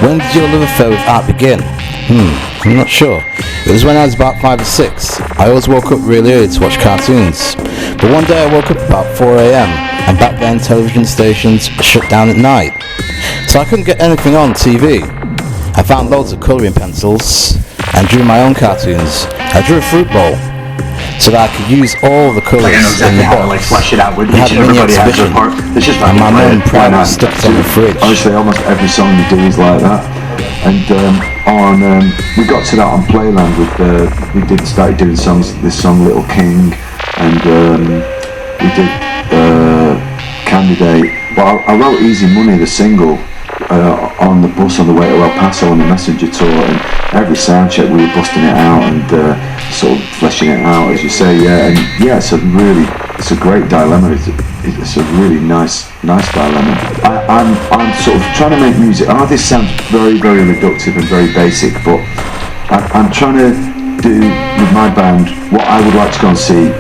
When did your love affair with art begin? I'm not sure. It was when I was about 5 or 6. I always woke up really early to watch cartoons. But one day I woke up about 4 a.m. and back then television stations shut down at night. So I couldn't get anything on TV. I found loads of colouring pencils and drew my own cartoons. I drew a fruit bowl so that I could use all the colours I know exactly in the how box. to flesh it out with We had each a and mini everybody has their exhibition, part. It's just and my mum proudly stuck it on the fridge. Honestly, almost every song we do is like that. And we got to that on Playland with started doing songs. This song Little King, and we did Candidate. But I wrote Easy Money, the single, on the bus on the way to El Paso on the Messenger tour, and every sound check we were busting it out and sort of fleshing it out, as you say. It's a great dilemma. It's a really nice dilemma. I'm sort of trying to make music. I know this sounds very, very reductive and very basic, but I'm trying to do with my band what I would like to go and see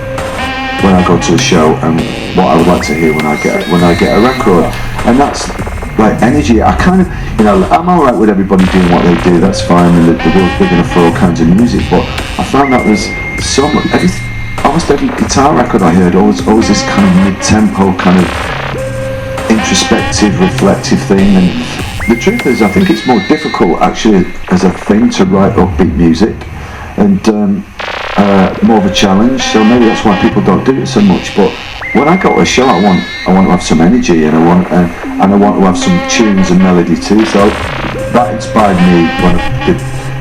when I go to a show, and what I would like to hear when I get a record, and that's like energy. I kind of, I'm alright with everybody doing what they do, that's fine, and the world's big enough for all kinds of music, but I found that there's so much, almost every guitar record I heard, always this kind of mid-tempo, kind of introspective, reflective thing, and the truth is, I think it's more difficult actually as a thing to write upbeat music, and more of a challenge, so maybe that's why people don't do it so much, but when I go to a show, I want to have some energy, and I want to have some tunes and melody too. So that inspired me when I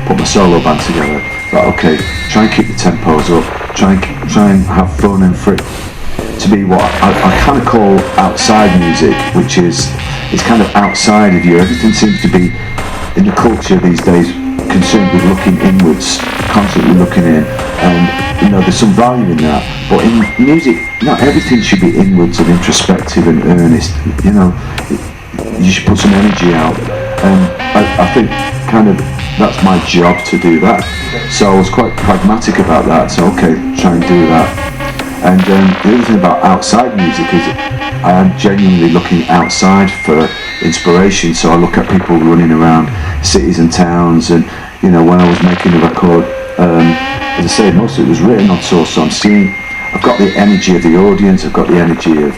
put my solo band together. Like, okay, try and keep the tempos up, try and have fun, and for it to be what I kind of call outside music, which is it's kind of outside of you. Everything seems to be in the culture these days concerned with looking inwards, constantly looking in, and there's some value in that, but in music not everything should be inwards and introspective and earnest. You should put some energy out, and I think kind of that's my job to do that, so I was quite pragmatic about that, so okay, try and do that. And the other thing about outside music is I am genuinely looking outside for inspiration, so I look at people running around cities and towns, and when I was making the record, as I say, most of it was written on tour, so I've got the energy of the audience, I've got the energy of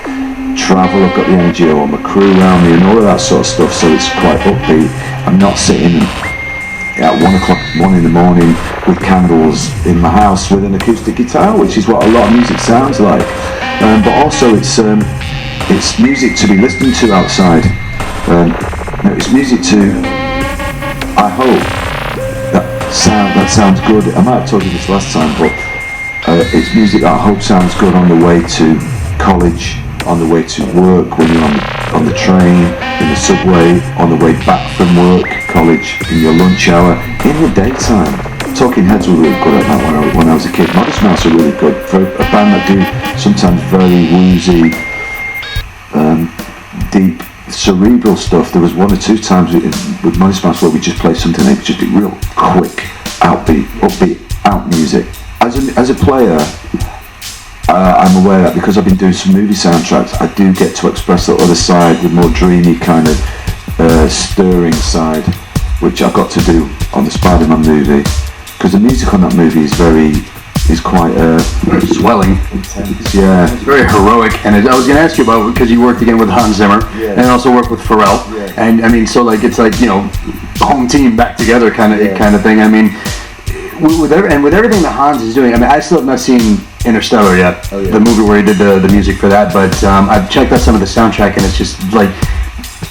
travel, I've got the energy of all my crew around me and all of that sort of stuff, so it's quite upbeat. I'm not sitting at 1 in the morning with candles in my house with an acoustic guitar, which is what a lot of music sounds like, but also it's music to be listened to outside. It's music to, I hope that sounds good. I might have told you this last time, but it's music that I hope sounds good on the way to college, on the way to work, when you're on the train, in the subway, on the way back from work, college, in your lunch hour, in the daytime. Talking Heads were really good at that when I was a kid. Modest Mouse are really good for a band that do sometimes very woozy, deep, cerebral stuff. There was 1 or 2 times with Modest Mouse where we just played something, they would just be real quick, upbeat out music. As a player, I'm aware that because I've been doing some movie soundtracks, I do get to express the other side, the more dreamy kind of stirring side, which I've got to do on the Spider-Man movie, because the music on that movie is quite swelling, intense. Yeah, it's very heroic. And I was going to ask you about, because you worked again with Hans Zimmer, and also worked with Pharrell, and I mean, so like it's like home team back together kind of thing. I mean, with everything that Hans is doing, I mean, I still have not seen Interstellar yet, the movie where he did the music for that, but I've checked out some of the soundtrack, and it's just like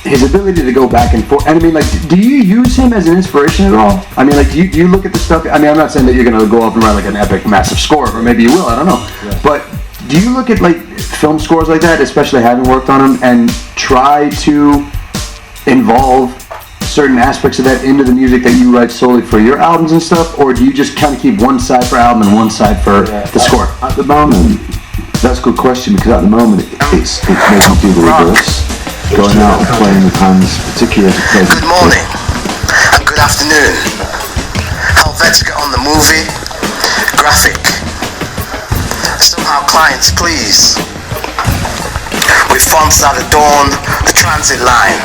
his ability to go back and forth. And I mean, like, do you use him as an inspiration at all? I mean, like, do you look at the stuff? I mean, I'm not saying that you're going to go up and write like an epic, massive score, or maybe you will, I don't know. Yeah. But do you look at like film scores like that, especially having worked on them, and try to involve certain aspects of that into the music that you write solely for your albums and stuff, or do you just kind of keep one side for album and one side for the score? At the moment, that's a good question, because at the moment it's making me do the reverse. Going out and playing with Hans, particularly as a player. Good morning and good afternoon. Helvetica on the movie, graphic. Somehow clients please. With fonts that adorn the transit line.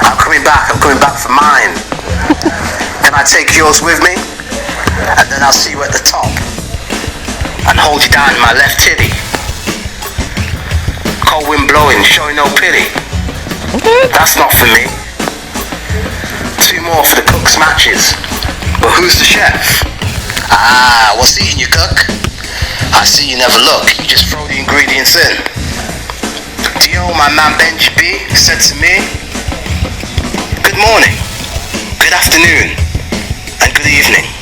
I'm coming back for mine. Can I take yours with me? And then I'll see you at the top and hold you down in my left titty. Cold wind blowing, showing no pity. That's not for me. 2 more for the cook's matches. But who's the chef? Ah, what's eating you, cook? I see you never look, you just throw the ingredients in. Do you know my man Benji B said to me? Good morning, good afternoon, and good evening.